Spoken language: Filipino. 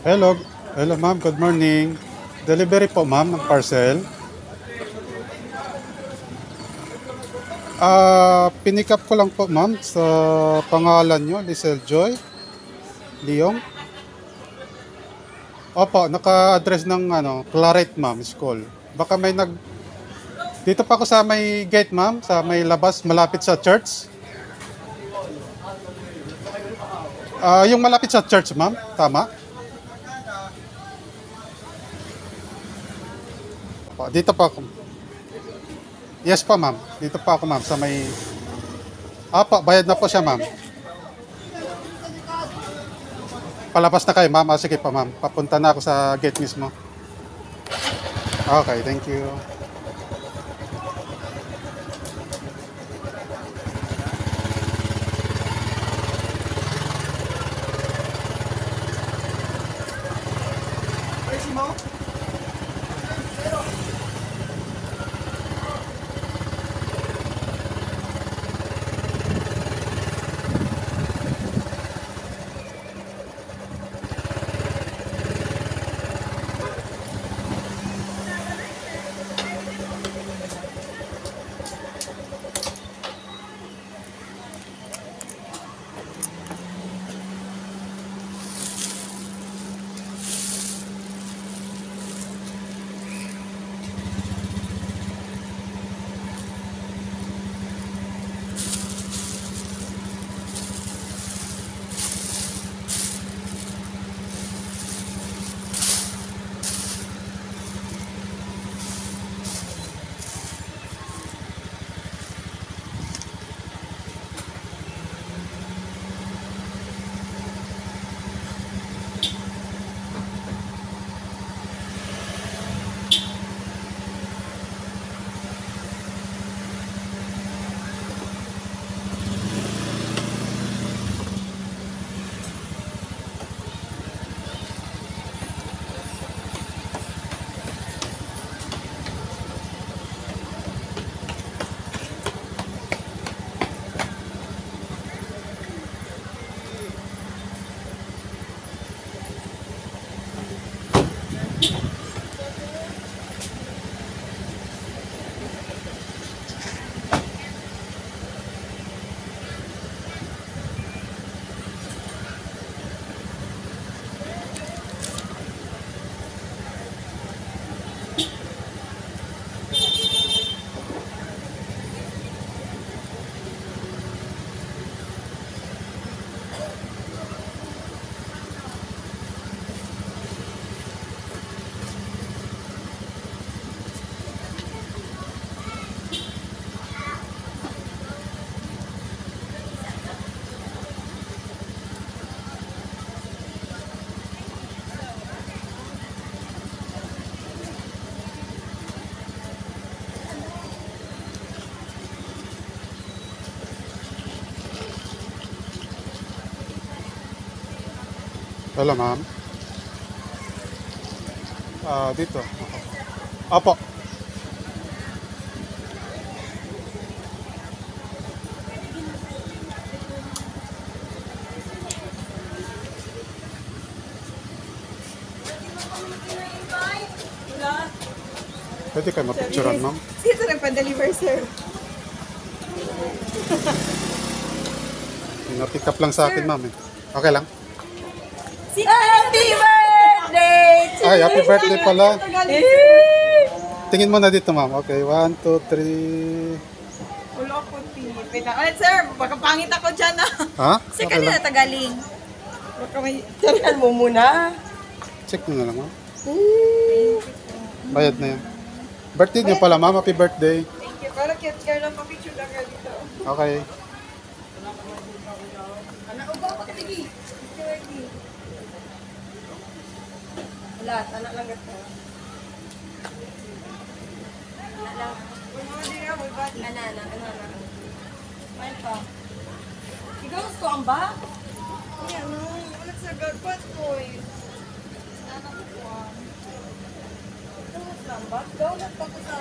Hello, hello ma'am, good morning. Delivery po ma'am ng parcel. Pinick up ko lang po ma'am sa pangalan nyo, Lisel Joy Leong. Opo, naka-address ng Claret ma'am, school. Baka may Dito pa ako sa may gate ma'am, sa may labas, malapit sa church. Yung malapit sa church ma'am, tama? Opo, dito pa ako. Yes pa ma'am, dito pa ako ma'am, sa may... Opo, bayad na po siya ma'am. Palabas na kayo ma'am, sige pa ma'am. Papunta na ako sa gate mismo. Okay, thank you. Hello ma'am. Dito. Opo. Pwede kayo mapicturan ma'am? Sino rin pa-deliver, sir? Na-pick up lang sa akin ma'am eh. Okay lang? Happy birthday to Ay, happy birthday pala. you! Tingin mo na dito ma'am. Okay, 1, 2, 3. Ulo ko, wait lang. Ulit, sir. Baka pangit ako dyan, ah. Ha? Sir, Okay kanina lang. tagaling. Baka may... Tarihan mo muna. Check mo na lang ma'am. Bayad na yan. Birthday niyo pala ma'am. Happy birthday. Thank you. Para cute girl lang. Pa-picture lang girl dito. Okay. Anak ko ba? Pakitigi. Wala. Anak lang gato. Anak lang. Anak. Main pa. Ikaw gusto ang ba? Yan, no. Ulit sa garbat ko eh. Anak ko. Ikaw gusto ang ba? Ikaw gusto ko sa